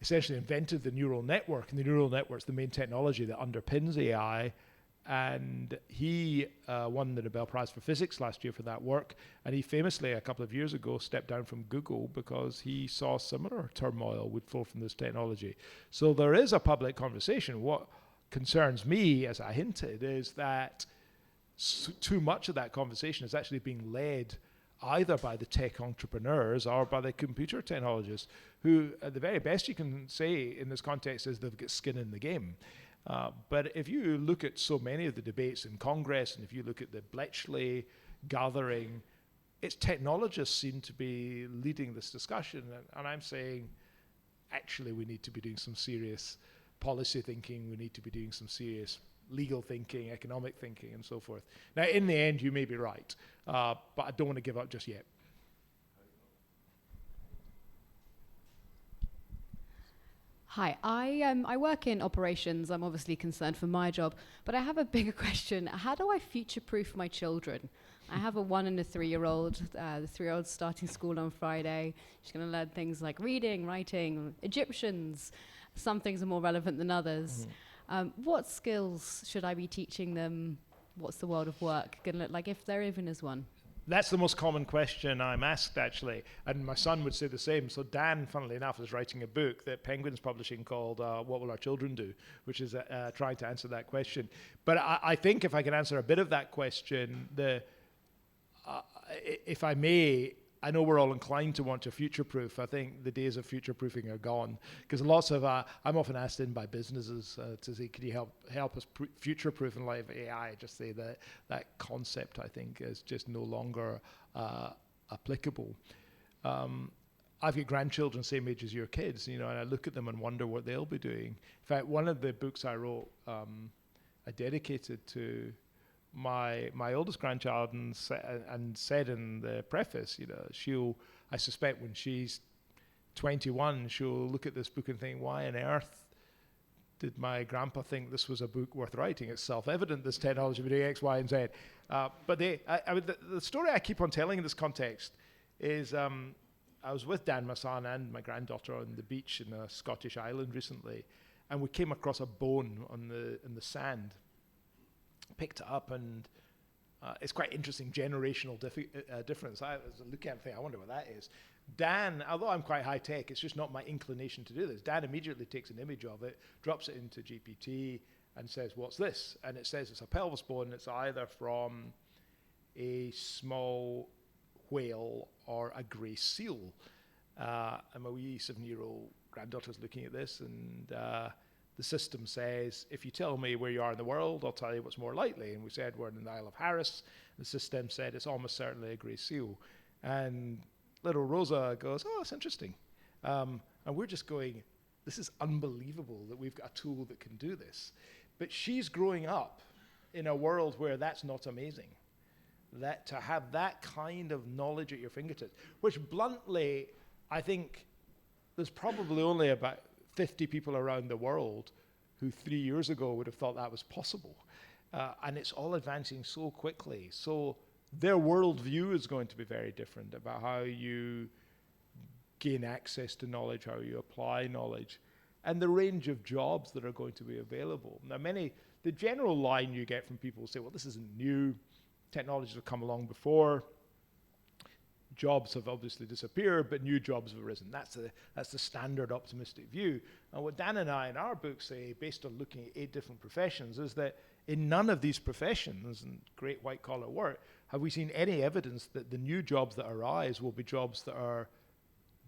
essentially invented the neural network. And the neural network's the main technology that underpins AI. And he won the Nobel Prize for Physics last year for that work. And he famously, a couple of years ago, stepped down from Google because he saw similar turmoil would flow from this technology. So there is a public conversation. What concerns me, as I hinted, is that too much of that conversation is actually being led either by the tech entrepreneurs or by the computer technologists, who at the very best you can say in this context is they've got skin in the game. But if you look at so many of the debates in Congress, and if you look at the Bletchley gathering, it's technologists seem to be leading this discussion. And I'm saying, actually, we need to be doing some serious policy thinking. We need to be doing some serious legal thinking, economic thinking, and so forth. Now, in the end, you may be right, but I don't want to give up just yet. Hi, I work in operations. I'm obviously concerned for my job, but I have a bigger question. How do I future-proof my children? I have a 1 and a 3-year-old. The 3-year-old's starting school on Friday. She's going to learn things like reading, writing, Egyptians. Some things are more relevant than others. What skills should I be teaching them? What's the world of work going to look like, if there even is one? That's the most common question I'm asked, actually, and my son would say the same. So Dan, funnily enough, is writing a book that Penguin's publishing called What Will Our Children Do?, which is trying to answer that question. But I think if I can answer a bit of that question, if I may, I know we're all inclined to want to future-proof. I think the days of future-proofing are gone, because lots of I'm often asked in by businesses to say, "Can you help us future-proof in light of AI?" I just say that concept, I think, is just no longer applicable. I've got grandchildren same age as your kids, and I look at them and wonder what they'll be doing. In fact, one of the books I wrote, I dedicated to my oldest grandchild, and said in the preface, I suspect when she's 21, she'll look at this book and think, why on earth did my grandpa think this was a book worth writing? It's self-evident this technology will do X, Y, and Z. But the story I keep on telling in this context is I was with Dan, my son, and my granddaughter on the beach in a Scottish island recently, and we came across a bone in the sand. Picked it up, and It's quite interesting generational difference. I was looking at the thing, I wonder what that is. Dan, although I'm quite high tech, it's just not my inclination to do this. Dan immediately takes an image of it, drops it into GPT, and says, what's this? And it says it's a pelvis bone. It's either from a small whale or a grey seal. And my wee 7-year-old granddaughter's looking at this, and the system says, if you tell me where you are in the world, I'll tell you what's more likely. And we said we're in the Isle of Harris. The system said it's almost certainly a grey seal. And little Rosa goes, oh, it's interesting. And we're just going, this is unbelievable that we've got a tool that can do this. But she's growing up in a world where that's not amazing. That to have that kind of knowledge at your fingertips, which bluntly, I think there's probably only about 50 people around the world who 3 years ago would have thought that was possible. And it's all advancing so quickly. So their worldview is going to be very different about how you gain access to knowledge, how you apply knowledge, and the range of jobs that are going to be available. Now, the general line you get from people who say, well, this isn't new. Technologies have come along before. Jobs have obviously disappeared, but new jobs have arisen. That's the standard optimistic view. And what Dan and I in our book say, based on looking at 8 different professions, is that in none of these professions, and great white-collar work, have we seen any evidence that the new jobs that arise will be jobs that are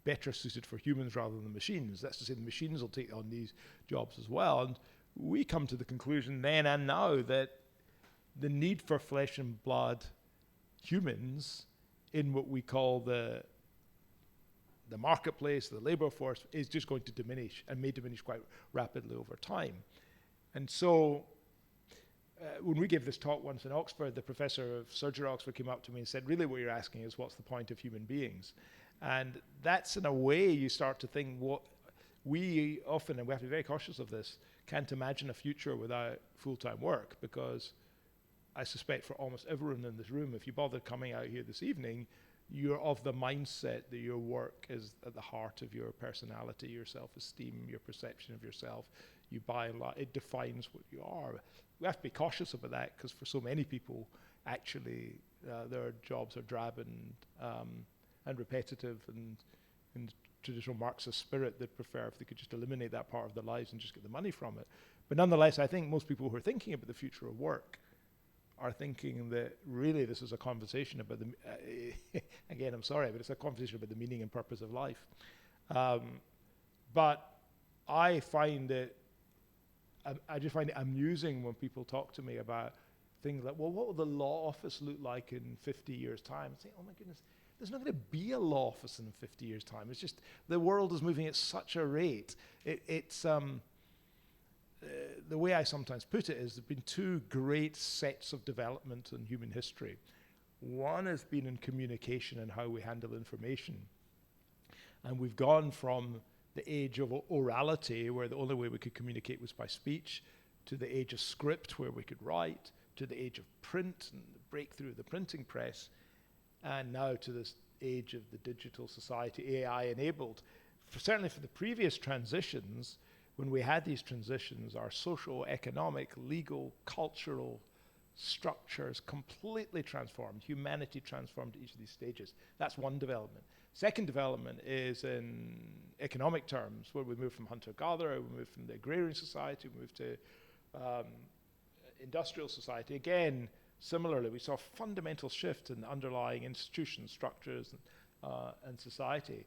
better suited for humans rather than machines. That's to say the machines will take on these jobs as well. And we come to the conclusion then and now that the need for flesh and blood humans in what we call the marketplace, the labor force, is just going to diminish and may diminish quite rapidly over time. And so when we gave this talk once in Oxford, the professor of surgery at Oxford came up to me and said, really what you're asking is what's the point of human beings? And that's in a way you start to think what we often, and we have to be very cautious of this, can't imagine a future without full-time work, because I suspect for almost everyone in this room, if you bother coming out here this evening, you're of the mindset that your work is at the heart of your personality, your self-esteem, your perception of yourself. You buy a lot, it defines what you are. We have to be cautious about that, because for so many people, actually, their jobs are drab and repetitive, and in the traditional Marxist spirit, they'd prefer if they could just eliminate that part of their lives and just get the money from it. But nonetheless, I think most people who are thinking about the future of work are thinking that really this is a conversation about the, again, I'm sorry, but it's a conversation about the meaning and purpose of life. But I find it, I just find it amusing when people talk to me about things like, well, what will the law office look like in 50 years' time? I say, oh my goodness, there's not going to be a law office in 50 years' time. It's just the world is moving at such a rate. It's the way I sometimes put it is there've been 2 great sets of development in human history. One has been in communication and how we handle information. And we've gone from the age of orality, where the only way we could communicate was by speech, to the age of script, where we could write, to the age of print and the breakthrough of the printing press, and now to this age of the digital society, AI enabled. Certainly for the previous transitions, when we had these transitions, our social, economic, legal, cultural structures completely transformed. Humanity transformed at each of these stages. That's one development. Second development is in economic terms, where we move from hunter-gatherer, we move from the agrarian society, we move to industrial society. Again, similarly, we saw a fundamental shift in the underlying institutions, structures, and society.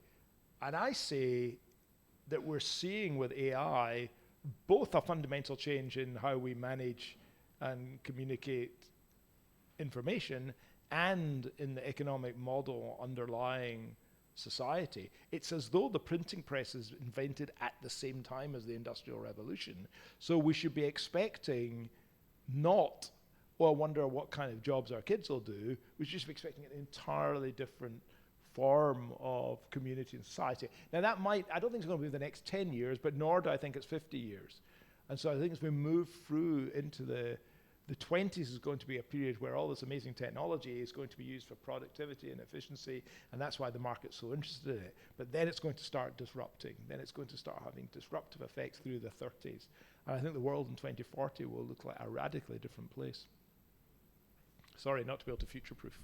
And I say that we're seeing with AI both a fundamental change in how we manage and communicate information and in the economic model underlying society. It's as though the printing press is invented at the same time as the Industrial Revolution. So we should be expecting not, oh, I wonder what kind of jobs our kids will do. We should just be expecting an entirely different form of community and society. Now that might, I don't think it's going to be the next 10 years, but nor do I think it's 50 years. And so I think as we move through into the 20s is going to be a period where all this amazing technology is going to be used for productivity and efficiency, and that's why the market's so interested in it. But then it's going to start disrupting. Then it's going to start having disruptive effects through the 30s. And I think the world in 2040 will look like a radically different place. Sorry, not to be able to future-proof.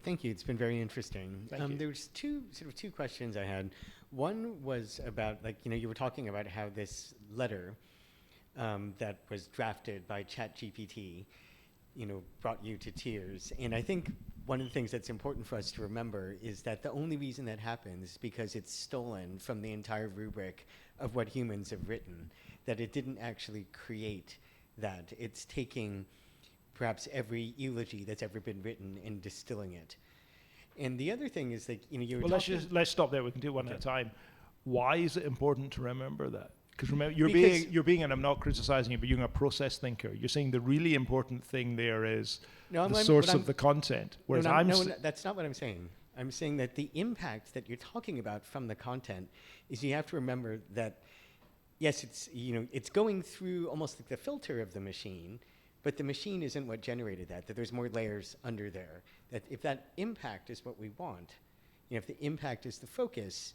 Thank you. It's been very interesting. Thank you. There was two questions I had. One was about, you were talking about how this letter that was drafted by ChatGPT, brought you to tears. And I think one of the things that's important for us to remember is that the only reason that happens is because it's stolen from the entire rubric of what humans have written, that it didn't actually create that. It's taking perhaps every eulogy that's ever been written and distilling it. And the other thing is that, you were Well, talking... let's stop there. We can do one at a time. Why is it important to remember that? Because remember, you're being, and I'm not criticizing you, but you're a process thinker. You're saying the really important thing there is the source of the content. Whereas that's not what I'm saying. I'm saying that the impact that you're talking about from the content is you have to remember that, yes, it's going through almost like the filter of the machine, but the machine isn't what generated that there's more layers under there. That if that impact is what we want, if the impact is the focus,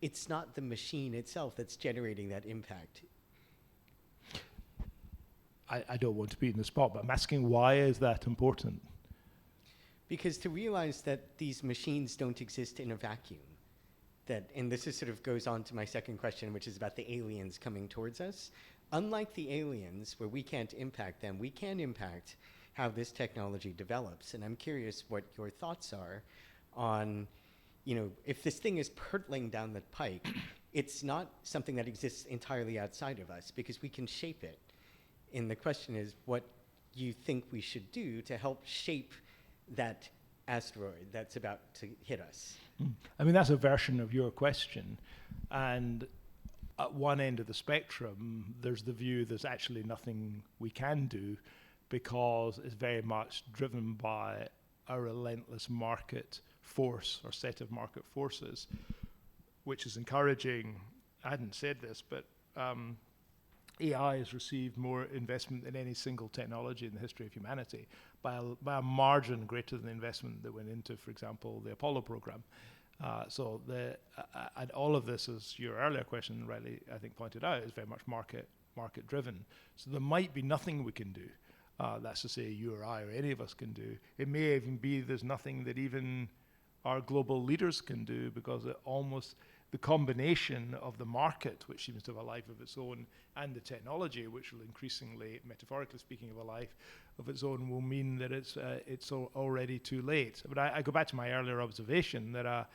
it's not the machine itself that's generating that impact. I don't want to be in the spot, but I'm asking, why is that important? Because to realize that these machines don't exist in a vacuum, and this is goes on to my second question, which is about the aliens coming towards us. Unlike the aliens, where we can't impact them, we can impact how this technology develops. And I'm curious what your thoughts are on, if this thing is hurtling down the pike, it's not something that exists entirely outside of us because we can shape it. And the question is what you think we should do to help shape that asteroid that's about to hit us. I mean, that's a version of your question. And at one end of the spectrum, there's the view there's actually nothing we can do because it's very much driven by a relentless market force or set of market forces, which is encouraging. I hadn't said this, but AI has received more investment than any single technology in the history of humanity by a margin greater than the investment that went into, for example, the Apollo program. And all of this, as your earlier question rightly, I think, pointed out, is very much market driven. So there might be nothing we can do. That's to say, you or I or any of us can do. It may even be there's nothing that even our global leaders can do, because the combination of the market, which seems to have a life of its own, and the technology, which will increasingly, metaphorically speaking, have a life of its own, will mean that it's already too late. But I go back to my earlier observation that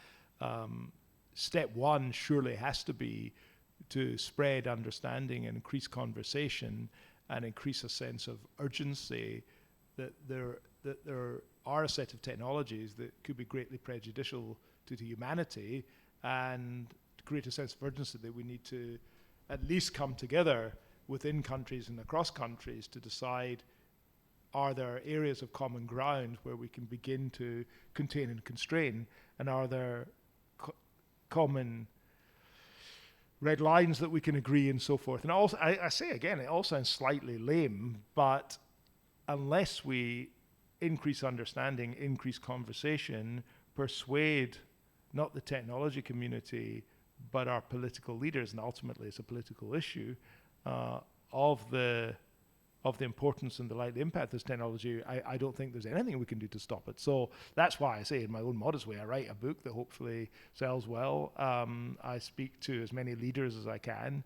step one surely has to be to spread understanding and increase conversation and increase a sense of urgency that there are a set of technologies that could be greatly prejudicial to humanity, and to create a sense of urgency that we need to at least come together within countries and across countries to decide, are there areas of common ground where we can begin to contain and constrain, and are there common red lines that we can agree and so forth. And also, I say again, it all sounds slightly lame, but unless we increase understanding, increase conversation, persuade not the technology community, but our political leaders, and ultimately it's a political issue, of the importance and the likely impact of this technology, I don't think there's anything we can do to stop it. So that's why I say, in my own modest way, I write a book that hopefully sells well. I speak to as many leaders as I can.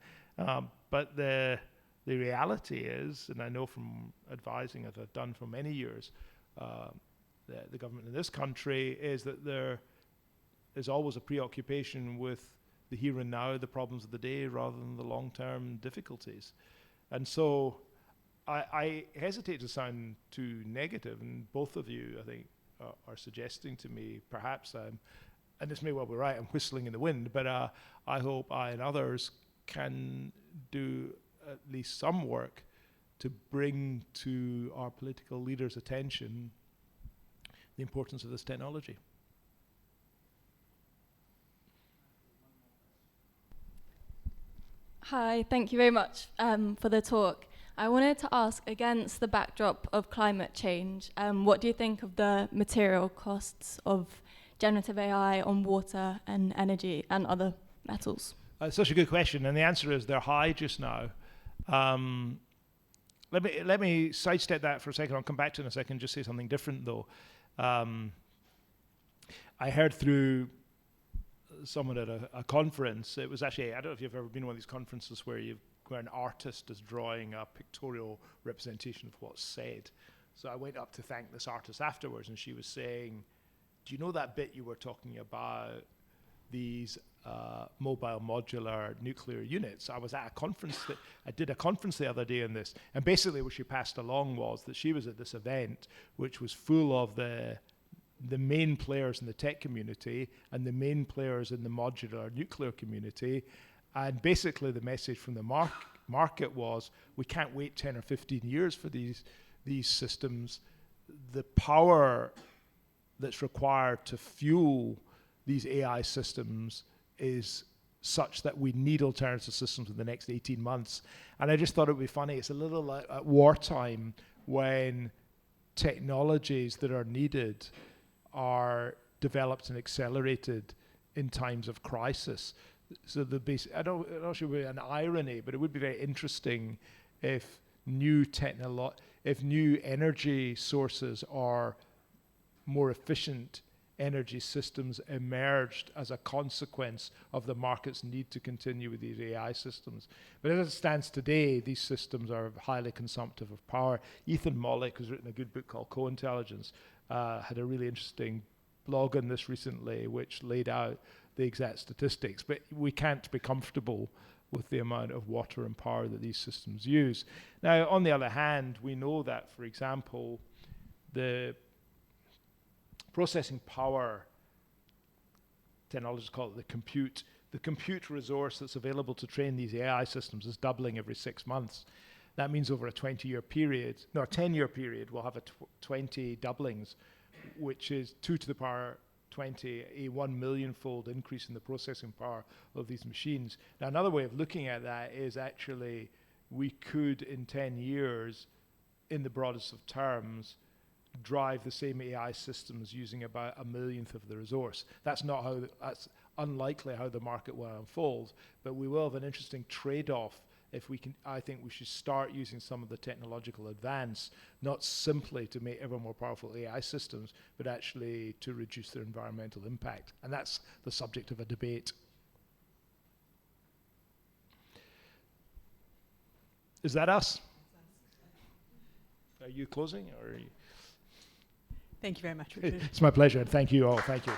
But the reality is, and I know from advising, as I've done for many years, the government in this country, is that there is always a preoccupation with the here and now, the problems of the day, rather than the long-term difficulties. And so I hesitate to sound too negative, and both of you, I think, are suggesting to me, perhaps, and this may well be right, I'm whistling in the wind, but I hope I and others can do at least some work to bring to our political leaders' attention the importance of this technology. Hi, thank you very much for the talk. I wanted to ask, against the backdrop of climate change, what do you think of the material costs of generative AI on water and energy and other metals? Such a good question, and the answer is they're high just now. Let me sidestep that for a second. I'll come back to it in a second. Just say something different though. I heard through someone at a conference. It was actually, I don't know if you've ever been to one of these conferences where an artist is drawing a pictorial representation of what's said. So I went up to thank this artist afterwards, and she was saying, "Do you know that bit you were talking about? These mobile modular nuclear units." I was at a conference I did a conference the other day on this, and basically what she passed along was that she was at this event which was full of the main players in the tech community and the main players in the modular nuclear community, and basically the message from the market was, we can't wait 10 or 15 years for these systems. The power that's required to fuel these AI systems is such that we need alternative systems in the next 18 months. And I just thought it would be funny. It's a little like at wartime when technologies that are needed are developed and accelerated in times of crisis. So I'm not sure it would be an irony, but it would be very interesting if new energy sources or more efficient energy systems emerged as a consequence of the market's need to continue with these AI systems. But as it stands today, these systems are highly consumptive of power. Ethan Mollick, who's written a good book called Co-Intelligence, had a really interesting blog on this recently, which laid out the exact statistics. But we can't be comfortable with the amount of water and power that these systems use. Now, on the other hand, we know that, for example, the processing power technologies call it the compute resource that's available to train these AI systems is doubling every 6 months. That means over a 10-year period, we'll have 20 doublings, which is 2 to the power 20, a 1 million-fold increase in the processing power of these machines. Now, another way of looking at that is actually we could, in 10 years, in the broadest of terms, drive the same AI systems using about 1/1,000,000th of the resource. That's unlikely how the market will unfold, but we will have an interesting trade-off if we can. I think we should start using some of the technological advance, not simply to make ever more powerful AI systems, but actually to reduce their environmental impact. And that's the subject of a debate. Is that us? Are you closing, or are you? Thank you very much, Richard. It's my pleasure. Thank you all. Thank you.